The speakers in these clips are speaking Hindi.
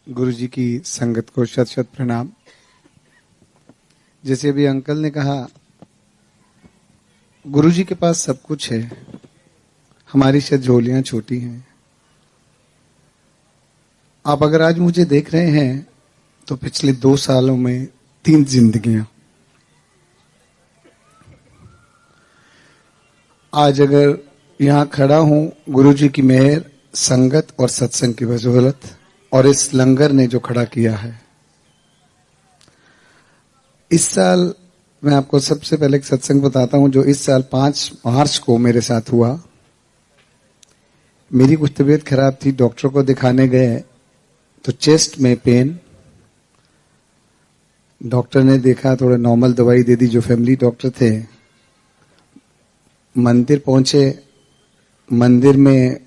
गुरु जी की संगत को शत शत प्रणाम। जैसे अभी अंकल ने कहा, गुरु जी के पास सब कुछ है, हमारी शायद झोलियां छोटी हैं। आप अगर आज मुझे देख रहे हैं तो पिछले 2 सालों में 3 जिंदगियां। आज अगर यहां खड़ा हूं, गुरु जी की मेहर, संगत और सत्संग की बदौलत, और इस लंगर ने जो खड़ा किया है। इस साल मैं आपको सबसे पहले एक सत्संग बताता हूं जो इस साल 5 मार्च को मेरे साथ हुआ। मेरी कुछ तबीयत खराब थी, डॉक्टर को दिखाने गए तो चेस्ट में पेन। डॉक्टर ने देखा, थोड़ा नॉर्मल दवाई दे दी, जो फैमिली डॉक्टर थे। मंदिर पहुंचे, मंदिर में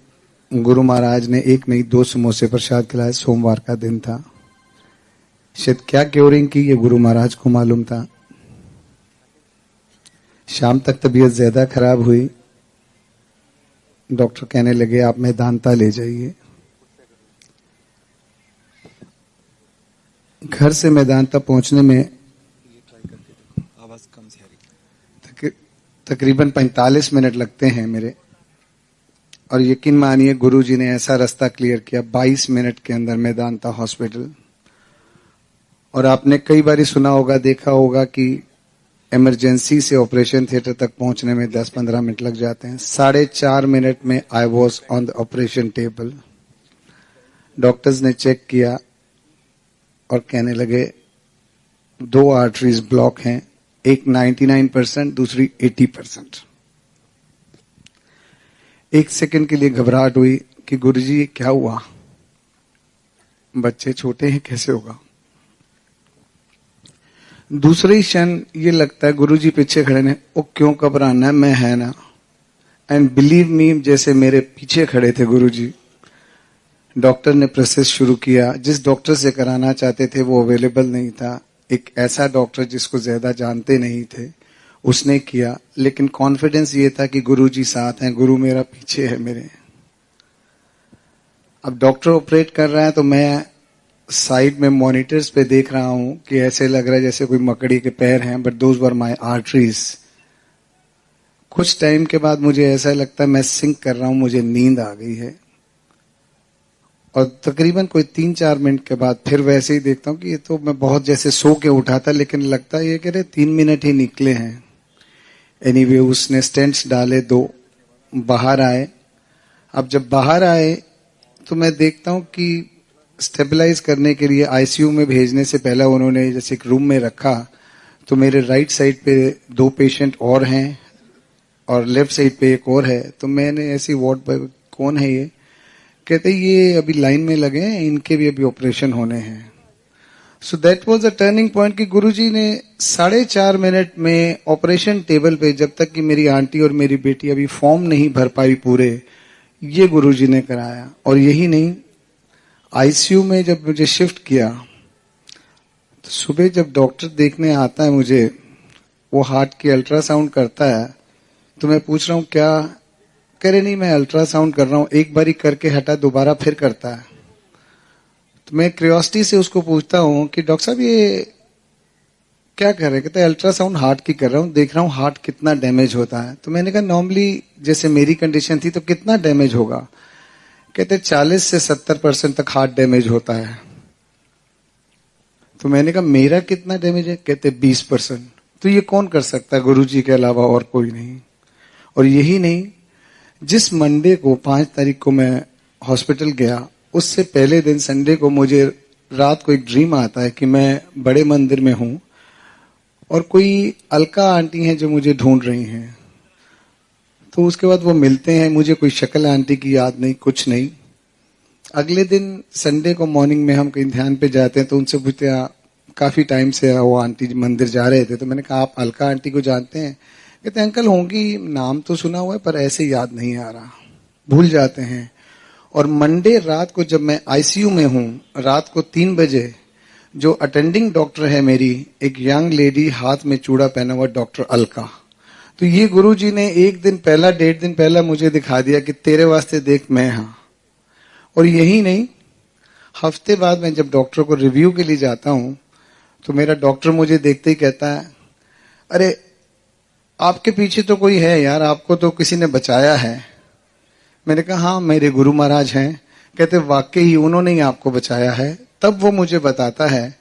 गुरु महाराज ने 1 नहीं 2 समोसे प्रसाद खिलाए। सोमवार का दिन था, शायद क्या क्योरिंग की ये गुरु महाराज को मालूम था। शाम तक तबीयत ज्यादा खराब हुई। डॉक्टर कहने लगे आप मैदानता ले जाइए। घर से मैदानता पहुंचने में आवाज कम से आ रही, तकरीबन 45 मिनट लगते हैं मेरे। और यकीन मानिए गुरु जी ने ऐसा रास्ता क्लियर किया, 22 मिनट के अंदर मैदानता हॉस्पिटल। और आपने कई बार सुना होगा, देखा होगा कि इमरजेंसी से ऑपरेशन थिएटर तक पहुंचने में 10-15 मिनट लग जाते हैं। 4.5 मिनट में I was on the operation table. Doctors ने चेक किया और कहने लगे 2 आर्टरीज ब्लॉक हैं, एक 99%, दूसरी 80%। 1 सेकंड के लिए घबराहट हुई कि गुरुजी क्या हुआ, बच्चे छोटे हैं, कैसे होगा। दूसरे ही क्षण ये लगता है गुरुजी पीछे खड़े ने, ओ क्यों घबराना है, मैं है ना। एंड बिलीव मी, जैसे मेरे पीछे खड़े थे गुरुजी। डॉक्टर ने प्रोसेस शुरू किया। जिस डॉक्टर से कराना चाहते थे वो अवेलेबल नहीं था, एक ऐसा डॉक्टर जिसको ज्यादा जानते नहीं थे, उसने किया। लेकिन कॉन्फिडेंस ये था कि गुरु जी साथ हैं, गुरु मेरा पीछे है मेरे। अब डॉक्टर ऑपरेट कर रहा है तो मैं साइड में मॉनिटर्स पे देख रहा हूं कि ऐसे लग रहा है जैसे कोई मकड़ी के पैर हैं, but those were my arteries. कुछ टाइम के बाद मुझे ऐसा लगता है मैं सिंक कर रहा हूं, मुझे नींद आ गई है। और तकरीबन कोई 3-4 मिनट के बाद फिर वैसे ही देखता हूं कि ये तो मैं बहुत जैसे सो के उठा था, लेकिन लगता है ये कह रहे 3 मिनट ही निकले हैं। एनीवे उसने स्टेंट्स डाले 2, बाहर आए। अब जब बाहर आए तो मैं देखता हूं कि स्टेबलाइज करने के लिए आईसीयू में भेजने से पहले उन्होंने जैसे एक रूम में रखा, तो मेरे राइट साइड पे 2 पेशेंट और हैं और लेफ्ट साइड पे एक और है। तो मैंने ऐसी वार्ड पर, कौन है ये, कहते ये अभी लाइन में लगे हैं, इनके भी अभी ऑपरेशन होने हैं। सो that was a turning point कि गुरुजी ने 4.5 मिनट में ऑपरेशन टेबल पे, जब तक कि मेरी आंटी और मेरी बेटी अभी फॉर्म नहीं भर पाई पूरे, ये गुरुजी ने कराया। और यही नहीं, आईसीयू में जब मुझे शिफ्ट किया तो सुबह जब डॉक्टर देखने आता है मुझे, वो हार्ट की अल्ट्रासाउंड करता है। तो मैं पूछ रहा हूं क्या, कह रहे नहीं मैं अल्ट्रासाउंड कर रहा हूं। एक बारी करके हटा, दोबारा फिर करता है। तो मैं क्यूरियोसिटी से उसको पूछता हूं कि डॉक्टर साहब ये क्या कर रहे हैं। कहते हैं अल्ट्रासाउंड हार्ट की कर रहा हूं, देख रहा हूं हार्ट कितना डैमेज होता है। तो मैंने कहा नॉर्मली जैसे मेरी कंडीशन थी तो कितना डैमेज होगा। कहते 40 से 70% तक हार्ट डैमेज होता है। तो मैंने कहा मेरा कितना डैमेज है। कहते 20%। तो ये कौन कर सकता है, गुरुजी के अलावा और कोई नहीं। और यही नहीं, जिस मंडे को 5 तारीख को मैं हॉस्पिटल गया, उससे पहले दिन संडे को मुझे रात को एक ड्रीम आता है कि मैं बड़े मंदिर में हूं और कोई अलका आंटी हैं जो मुझे ढूंढ रही हैं। तो उसके बाद वो मिलते हैं, मुझे कोई शक्ल आंटी की याद नहीं, कुछ नहीं। अगले दिन संडे को मॉर्निंग में हम कहीं ध्यान पे जाते हैं तो उनसे पूछते हैं काफी टाइम से वो आंटी मंदिर जा रहे थे। तो मैंने कहा आप अलका आंटी को जानते हैं। कहते अंकल होंगी, नाम तो सुना हुआ है पर ऐसे याद नहीं आ रहा, भूल जाते हैं। और मंडे रात को जब मैं आईसीयू में हूं, रात को 3 बजे, जो अटेंडिंग डॉक्टर है मेरी, एक यंग लेडी, हाथ में चूड़ा पहना हुआ, डॉक्टर अलका। तो ये गुरुजी ने 1 दिन पहला, 1.5 दिन पहला मुझे दिखा दिया कि तेरे वास्ते देख मैं हां। और यही नहीं, हफ्ते बाद मैं जब डॉक्टर को रिव्यू के लिए जाता हूं तो मेरा डॉक्टर मुझे देखते ही कहता है, अरे आपके पीछे तो कोई है यार, आपको तो किसी ने बचाया है। मैंने कहा हाँ, मेरे गुरु महाराज हैं। कहते वाकई ही उन्होंने ही आपको बचाया है। तब वो मुझे बताता है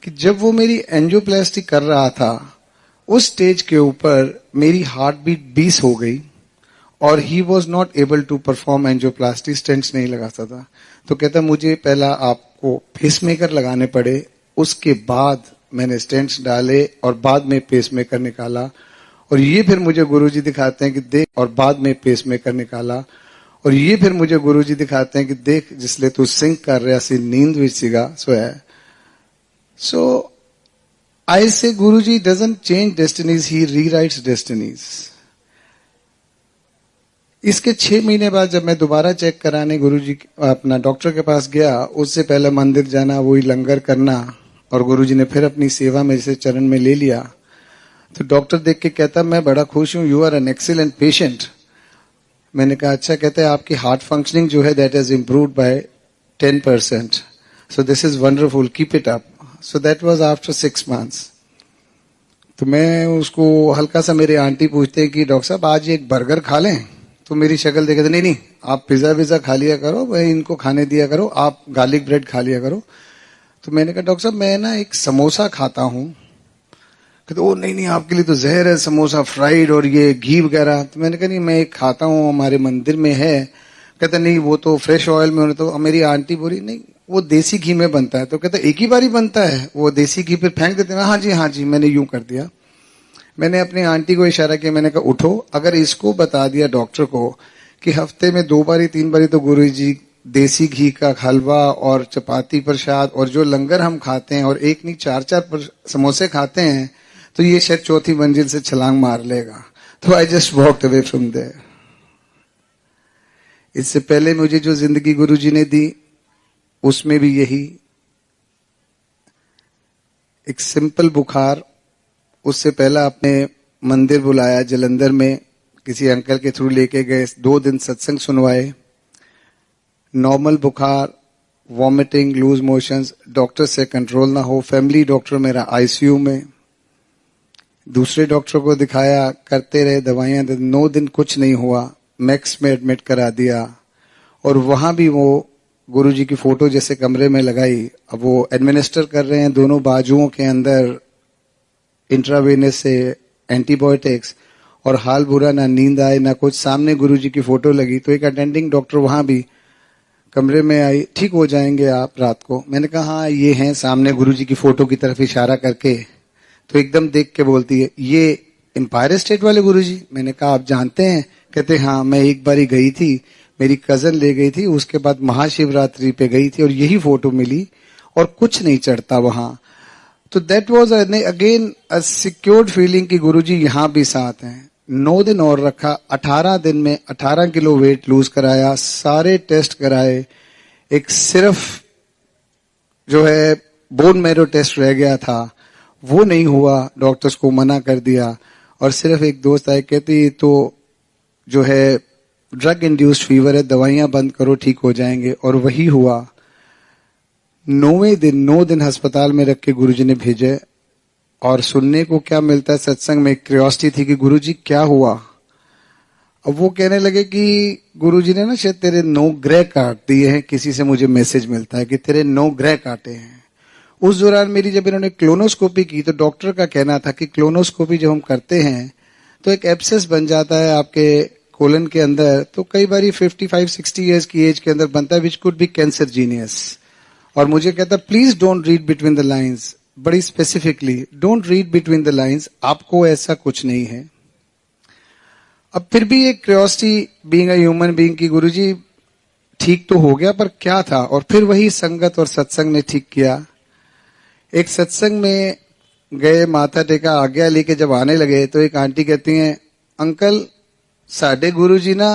कि जब वो मेरी एंजियोप्लास्टी कर रहा था उस स्टेज के ऊपर मेरी हार्ट बीट 20 हो गई और he was not able to perform angioplasty, stents नहीं लगा सकता। तो कहता मुझे पहला आपको पेसमेकर लगाने पड़े, उसके बाद मैंने स्टेंट्स डाले और बाद में पेसमेकर निकाला। और ये फिर मुझे गुरुजी दिखाते हैं कि देख, और बाद में पेसमेकर निकाला। और ये फिर मुझे गुरुजी दिखाते हैं कि देख, जिसले तू सिंक कर रहा सी नींद विच सीगा सोया। So I say Guruji doesn't change destinies, he rewrites destinies. इसके 6 महीने बाद जब मैं दोबारा चेक कराने गुरुजी अपना डॉक्टर के पास गया, उससे पहले मंदिर जाना, वही लंगर करना, और गुरुजी ने फिर अपनी सेवा में जैसे चरण में ले लिया। तो डॉक्टर देख के कहता मैं बड़ा खुश हूं, you are an excellent patient. मैंने कहा अच्छा। कहते हैं आपकी हार्ट फंक्शनिंग जो है that has improved by 10%, so this is wonderful, keep it up. So that was after 6 months। तो मैं उसको हल्का सा, मेरे आंटी पूछते हैं कि डॉक्टर साहब आज एक बर्गर खा लें, तो मेरी शक्ल देखे तो नहीं नहीं, आप पिज्जा विज्जा खा लिया करो, भाई इनको खाने दिया करो, आप गार्लिक ब्रेड खा लिया करो। तो मैंने कहा डॉक्टर साहब मैं ना एक समोसा खाता हूं। कहते ओ नहीं नहीं, आपके लिए तो जहर है समोसा, फ्राइड और ये घी वगैरह। तो मैंने कहा नहीं, मैं एक खाता हूँ, हमारे मंदिर में है। कहता नहीं वो तो फ्रेश ऑयल में होने। तो मेरी आंटी बोली नहीं वो देसी घी में बनता है। तो कहता एक ही बारी बनता है वो देसी घी, फिर फेंक देते हैं। हाँ जी, मैंने यूं कर दिया। मैंने अपनी आंटी को इशारा किया, मैंने कहा उठो, अगर इसको बता दिया डॉक्टर को कि हफ्ते में 2 बारी 3 बारी तो गुरु जी देसी घी का हलवा और चपाती प्रसाद और जो लंगर हम खाते हैं और एक नहीं 4-4 समोसे खाते हैं, तो ये शायद 4थी मंजिल से छलांग मार लेगा। तो I just walked away from there. इससे पहले मुझे जो जिंदगी गुरुजी ने दी उसमें भी यही, एक सिंपल बुखार। उससे पहला अपने मंदिर बुलाया जलंधर में, किसी अंकल के थ्रू लेके गए, 2 दिन सत्संग सुनवाए। नॉर्मल बुखार, वॉमिटिंग, लूज मोशंस, डॉक्टर से कंट्रोल ना हो। फैमिली डॉक्टर मेरा आईसीयू में, दूसरे डॉक्टर को दिखाया, करते रहे, दवाइयां दे, 9 दिन कुछ नहीं हुआ। मैक्स में एडमिट करा दिया और वहां भी वो गुरुजी की फोटो जैसे कमरे में लगाई। अब वो एडमिनिस्टर कर रहे हैं दोनों बाजुओं के अंदर इंट्रावेनस से एंटीबायोटिक्स, और हाल बुरा, ना नींद आए ना कुछ। सामने गुरुजी की फोटो लगी तो एक अटेंडिंग डॉक्टर वहां भी कमरे में आई, ठीक हो जाएंगे आप रात को। मैंने कहा हाँ ये हैं, सामने गुरुजी की फोटो की तरफ इशारा करके। तो एकदम देख के बोलती है ये एम्पायर स्टेट वाले गुरुजी। मैंने कहा आप जानते हैं? कहते हाँ, मैं एक बारी गई थी, मेरी कजन ले गई थी, उसके बाद महाशिवरात्रि पे गई थी और यही फोटो मिली और कुछ नहीं चढ़ता वहां। तो that was again a secured feeling कि गुरुजी यहां भी साथ हैं। 9 दिन और रखा, 18 दिन में 18 किलो वेट लूज कराया, सारे टेस्ट कराए। एक सिर्फ जो है बोन मैरो टेस्ट रह गया था, वो नहीं हुआ, डॉक्टर्स को मना कर दिया। और सिर्फ एक दोस्त आए, कहती तो जो है ड्रग इंड्यूस्ड फीवर है, दवाइयां बंद करो ठीक हो जाएंगे। और वही हुआ। 9 दिन अस्पताल में रख के गुरुजी ने भेजे। और सुनने को क्या मिलता है सत्संग में, क्यूरियोसिटी थी कि गुरुजी क्या हुआ। अब वो कहने लगे कि गुरुजी ने ना शायद तेरे 9 ग्रह काट दिए हैं, किसी से मुझे मैसेज मिलता है कि तेरे 9 ग्रह काटे हैं। उस दौरान मेरी जब इन्होंने क्लोनोस्कोपी की तो डॉक्टर का कहना था कि क्लोनोस्कोपी जब हम करते हैं तो एक एब्सेस बन जाता है आपके कोलन के अंदर, तो कई बार 55-60 इयर्स की एज के अंदर बनता है, which could be cancer genius. और मुझे कहता please don't read between the lines, बड़ी specifically don't read between the lines, आपको ऐसा कुछ नहीं है। अब फिर भी एक curiosity being a human being की गुरुजी ठीक तो हो गया पर क्या था। और फिर वही संगत और सत्संग ने ठीक किया। एक सत्संग में गए, माथा टेका, आज्ञा लेके जब आने लगे तो एक आंटी कहती हैं अंकल साडे गुरु जी ना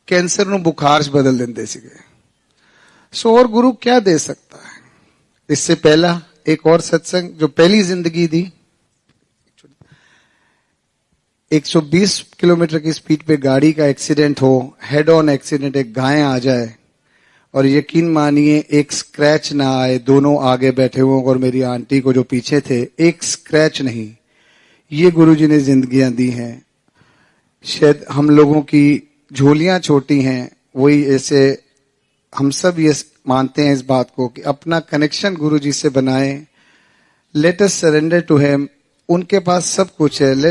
कैंसर नु बुखार च बदल देंदे सीगे। सो और गुरु क्या दे सकता है। इससे पहला एक और सत्संग जो पहली जिंदगी दी, 120 किलोमीटर की स्पीड पे गाड़ी का एक्सीडेंट हो, हेड ऑन एक्सीडेंट, एक गाय आ जाए, और यकीन मानिए एक स्क्रैच ना आए, दोनों आगे बैठे हुए और मेरी आंटी को जो पीछे थे, एक स्क्रैच नहीं। ये गुरुजी ने जिंदगियां दी हैं। शायद हम लोगों की झोलियां छोटी हैं, वही ऐसे हम सब ये मानते हैं इस बात को कि अपना कनेक्शन गुरुजी से बनाएं। Let us surrender to him. उनके पास सब कुछ है। लेट